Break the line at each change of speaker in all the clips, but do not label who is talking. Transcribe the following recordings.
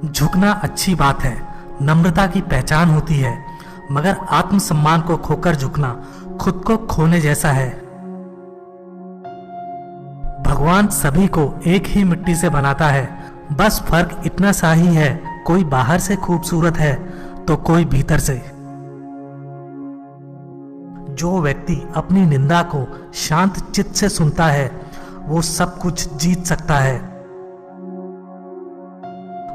झुकना अच्छी बात है, नम्रता की पहचान होती है, मगर आत्मसम्मान को खोकर झुकना खुद को खोने जैसा है। भगवान सभी को एक ही मिट्टी से बनाता है, बस फर्क इतना सा ही है, कोई बाहर से खूबसूरत है तो कोई भीतर से। जो व्यक्ति अपनी निंदा को शांत चित्त से सुनता है वो सब कुछ जीत सकता है।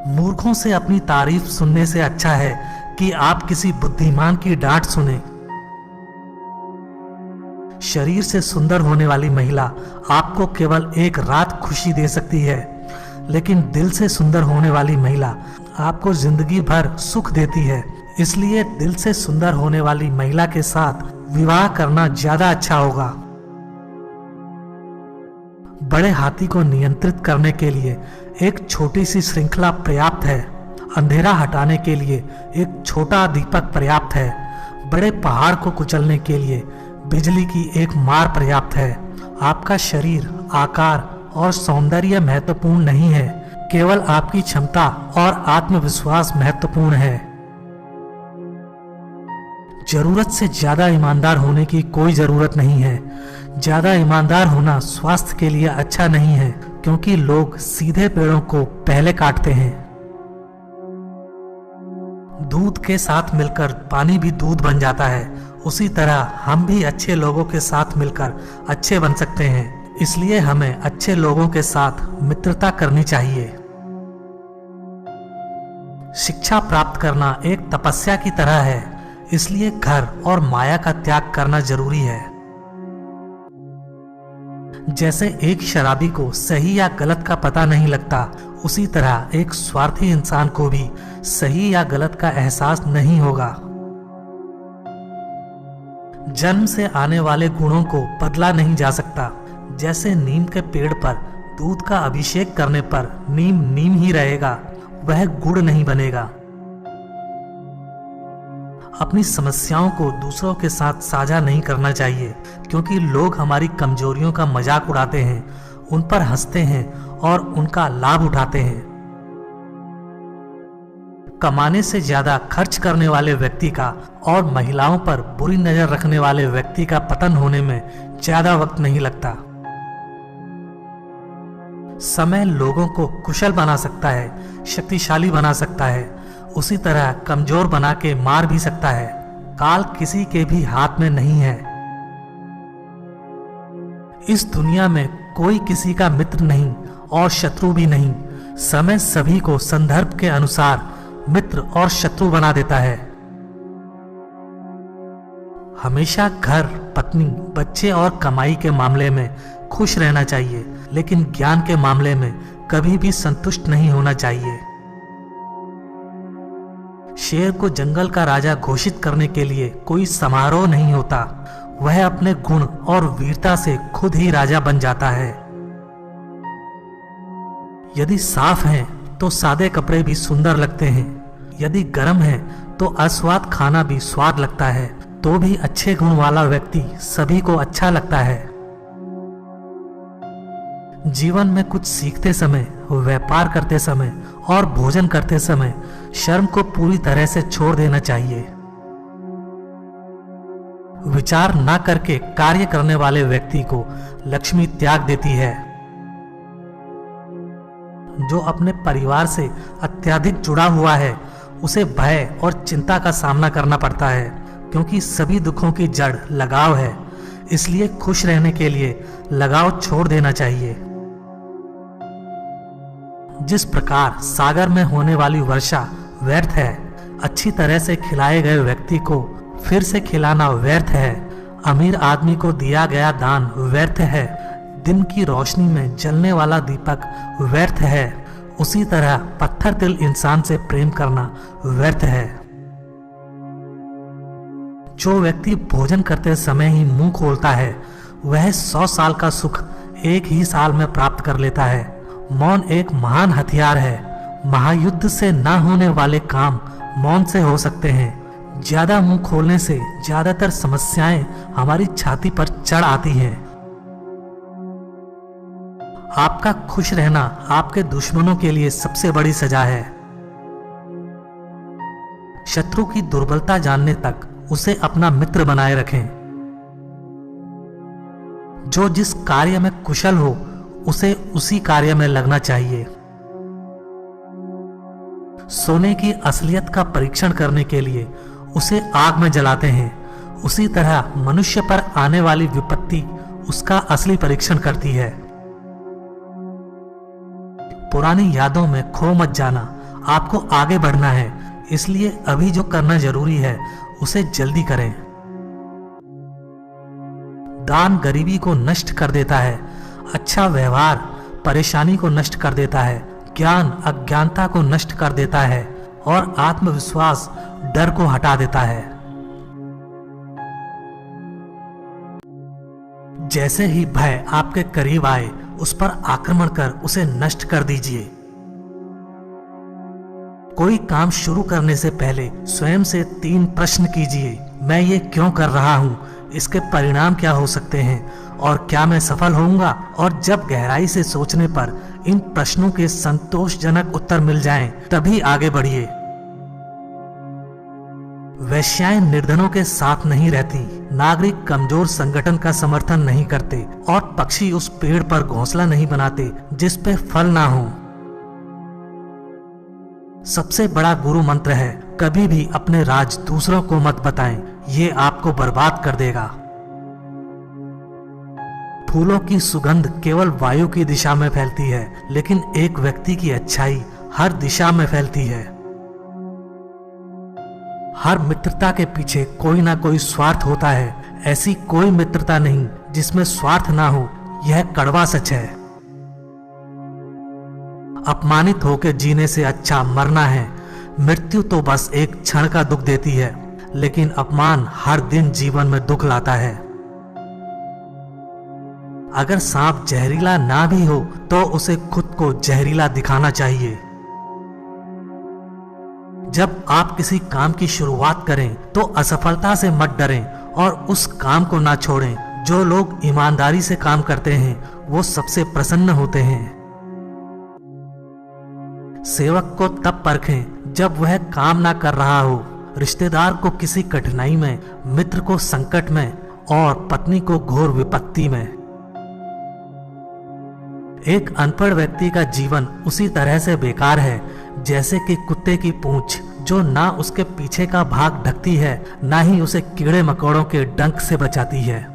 मूर्खों से अपनी तारीफ सुनने से अच्छा है कि आप किसी बुद्धिमान की डांट सुने। शरीर से सुंदर होने वाली महिला आपको केवल एक रात खुशी दे सकती है, लेकिन दिल से सुंदर होने वाली महिला आपको जिंदगी भर सुख देती है। इसलिए दिल से सुंदर होने वाली महिला के साथ विवाह करना ज्यादा अच्छा होगा। बड़े हाथी को नियंत्रित करने के लिए एक छोटी सी श्रृंखला पर्याप्त है। अंधेरा हटाने के लिए एक छोटा दीपक पर्याप्त है। बड़े पहाड़ को कुचलने के लिए बिजली की एक मार पर्याप्त है। आपका शरीर, आकार और सौंदर्य महत्वपूर्ण नहीं है, केवल आपकी क्षमता और आत्मविश्वास महत्वपूर्ण है। जरूरत से ज्यादा ईमानदार होने की कोई जरूरत नहीं है। ज्यादा ईमानदार होना स्वास्थ्य के लिए अच्छा नहीं है, क्योंकि लोग सीधे पेड़ों को पहले काटते हैं। दूध के साथ मिलकर पानी भी दूध बन जाता है, उसी तरह हम भी अच्छे लोगों के साथ मिलकर अच्छे बन सकते हैं। इसलिए हमें अच्छे लोगों के साथ मित्रता करनी चाहिए। शिक्षा प्राप्त करना एक तपस्या की तरह है, इसलिए घर और माया का त्याग करना जरूरी है। जैसे एक शराबी को सही या गलत का पता नहीं लगता, उसी तरह एक स्वार्थी इंसान को भी सही या गलत का एहसास नहीं होगा। जन्म से आने वाले गुणों को बदला नहीं जा सकता। जैसे नीम के पेड़ पर दूध का अभिषेक करने पर नीम नीम ही रहेगा, वह गुड़ नहीं बनेगा। अपनी समस्याओं को दूसरों के साथ साझा नहीं करना चाहिए, क्योंकि लोग हमारी कमजोरियों का मजाक उड़ाते हैं, उन पर हंसते हैं और उनका लाभ उठाते हैं। कमाने से ज्यादा खर्च करने वाले व्यक्ति का और महिलाओं पर बुरी नजर रखने वाले व्यक्ति का पतन होने में ज्यादा वक्त नहीं लगता। समय लोगों को कुशल बना सकता है, शक्तिशाली बना सकता है, उसी तरह कमजोर बना के मार भी सकता है। काल किसी के भी हाथ में नहीं है। इस दुनिया में कोई किसी का मित्र नहीं और शत्रु भी नहीं। समय सभी को संदर्भ के अनुसार मित्र और शत्रु बना देता है। हमेशा घर, पत्नी, बच्चे और कमाई के मामले में खुश रहना चाहिए, लेकिन ज्ञान के मामले में कभी भी संतुष्ट नहीं होना चाहिए। शेर को जंगल का राजा घोषित करने के लिए कोई समारोह नहीं होता, वह अपने गुण और वीरता से खुद ही राजा बन जाता है। यदि साफ हैं तो सादे कपड़े भी सुंदर लगते हैं, यदि गर्म है तो अस्वाद खाना भी स्वाद लगता है, तो भी अच्छे गुण वाला व्यक्ति सभी को अच्छा लगता है। जीवन में कुछ सीखते समय, व्यापार करते समय और भोजन करते समय शर्म को पूरी तरह से छोड़ देना चाहिए। विचार ना करके कार्य करने वाले व्यक्ति को लक्ष्मी त्याग देती है। जो अपने परिवार से अत्यधिक जुड़ा हुआ है उसे भय और चिंता का सामना करना पड़ता है, क्योंकि सभी दुखों की जड़ लगाव है। इसलिए खुश रहने के लिए लगाव छोड़ देना चाहिए। जिस प्रकार सागर में होने वाली वर्षा व्यर्थ है, अच्छी तरह से खिलाए गए व्यक्ति को फिर से खिलाना व्यर्थ है। अमीर आदमी को दिया गया दान व्यर्थ है। दिन की रोशनी में जलने वाला दीपक व्यर्थ है। उसी तरह पत्थर दिल इंसान से प्रेम करना व्यर्थ है। जो व्यक्ति भोजन करते समय ही मुंह खोलता है, वह 100 साल का सुख एक ही साल में प्राप्त कर लेता है। मौन एक महान हथियार है। महायुद्ध से ना होने वाले काम मौन से हो सकते हैं। ज्यादा मुंह खोलने से ज्यादातर समस्याएं हमारी छाती पर चढ़ आती हैं। आपका खुश रहना आपके दुश्मनों के लिए सबसे बड़ी सजा है। शत्रु की दुर्बलता जानने तक उसे अपना मित्र बनाए रखें। जो जिस कार्य में कुशल हो उसे उसी कार्य में लगना चाहिए। सोने की असलियत का परीक्षण करने के लिए उसे आग में जलाते हैं, उसी तरह मनुष्य पर आने वाली विपत्ति उसका असली परीक्षण करती है। पुरानी यादों में खो मत जाना, आपको आगे बढ़ना है, इसलिए अभी जो करना जरूरी है उसे जल्दी करें। दान गरीबी को नष्ट कर देता है, अच्छा व्यवहार परेशानी को नष्ट कर देता है, ज्ञान अज्ञानता को नष्ट कर देता है और आत्मविश्वास डर को हटा देता है। जैसे ही भय आपके करीब आए उस पर आक्रमण कर उसे नष्ट कर दीजिए। कोई काम शुरू करने से पहले स्वयं से 3 प्रश्न कीजिए। मैं ये क्यों कर रहा हूँ, इसके परिणाम क्या हो सकते हैं और क्या मैं सफल होऊंगा? और जब गहराई से सोचने पर इन प्रश्नों के संतोषजनक उत्तर मिल जाएं, तभी आगे बढ़िए। वेश्याएं निर्धनों के साथ नहीं रहती, नागरिक कमजोर संगठन का समर्थन नहीं करते और पक्षी उस पेड़ पर घोंसला नहीं बनाते जिस पे फल ना हो। सबसे बड़ा गुरु मंत्र है, कभी भी अपने राज दूसरों को मत बताएं, ये आपको बर्बाद कर देगा। फूलों की सुगंध केवल वायु की दिशा में फैलती है, लेकिन एक व्यक्ति की अच्छाई हर दिशा में फैलती है। हर मित्रता के पीछे कोई ना कोई स्वार्थ होता है, ऐसी कोई मित्रता नहीं जिसमें स्वार्थ ना हो, यह कड़वा सच है। अपमानित होकर जीने से अच्छा मरना है। मृत्यु तो बस एक क्षण का दुख देती है, लेकिन अपमान हर दिन जीवन में दुख लाता है। अगर सांप जहरीला ना भी हो तो उसे खुद को जहरीला दिखाना चाहिए। जब आप किसी काम की शुरुआत करें तो असफलता से मत डरें और उस काम को ना छोड़ें। जो लोग ईमानदारी से काम करते हैं वो सबसे प्रसन्न होते हैं। सेवक को तब परखें जब वह काम ना कर रहा हो, रिश्तेदार को किसी कठिनाई में, मित्र को संकट में और पत्नी को घोर विपत्ति में। एक अनपढ़ व्यक्ति का जीवन उसी तरह से बेकार है जैसे कि कुत्ते की पूंछ, जो ना उसके पीछे का भाग ढकती है ना ही उसे कीड़े मकोड़ों के डंक से बचाती है।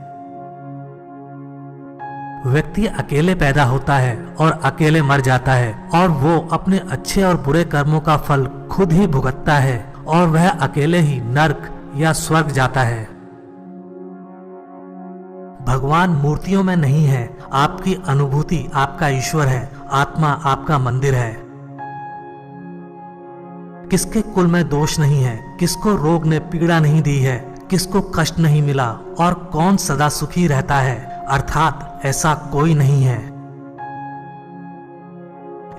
व्यक्ति अकेले पैदा होता है और अकेले मर जाता है और वो अपने अच्छे और बुरे कर्मों का फल खुद ही भुगतता है और वह अकेले ही नर्क या स्वर्ग जाता है। भगवान मूर्तियों में नहीं है, आपकी अनुभूति आपका ईश्वर है, आत्मा आपका मंदिर है। किसके कुल में दोष नहीं है, किसको रोग ने पीड़ा नहीं दी है, किसको कष्ट नहीं मिला और कौन सदा सुखी रहता है, अर्थात ऐसा कोई नहीं है।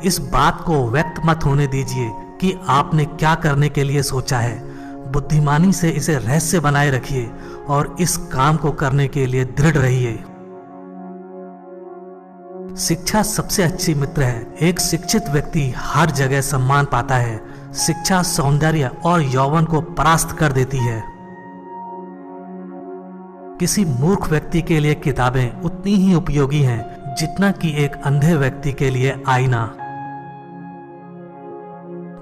इस बात को व्यक्त मत होने दीजिए कि आपने क्या करने के लिए सोचा है। बुद्धिमानी से इसे रहस्य बनाए रखिए और इस काम को करने के लिए दृढ़ रहिए। शिक्षा सबसे अच्छी मित्र है। एक शिक्षित व्यक्ति हर जगह सम्मान पाता है। शिक्षा सौंदर्य और यौवन को परास्त कर देती है। किसी मूर्ख व्यक्ति के लिए किताबें उतनी ही उपयोगी हैं जितना कि एक अंधे व्यक्ति के लिए आईना।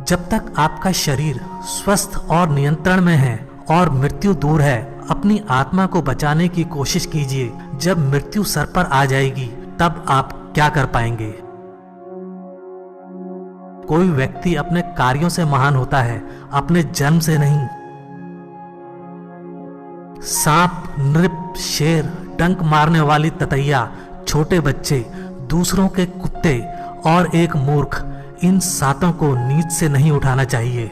जब तक आपका शरीर स्वस्थ और नियंत्रण में है और मृत्यु दूर है, अपनी आत्मा को बचाने की कोशिश कीजिए। जब मृत्यु सर पर आ जाएगी तब आप क्या कर पाएंगे? कोई व्यक्ति अपने कार्यों से महान होता है, अपने जन्म से नहीं। सांप, नृप, शेर, डंक मारने वाली ततैया, छोटे बच्चे, दूसरों के कुत्ते और एक मूर्ख, इन सातों को नींद से नहीं उठाना चाहिए।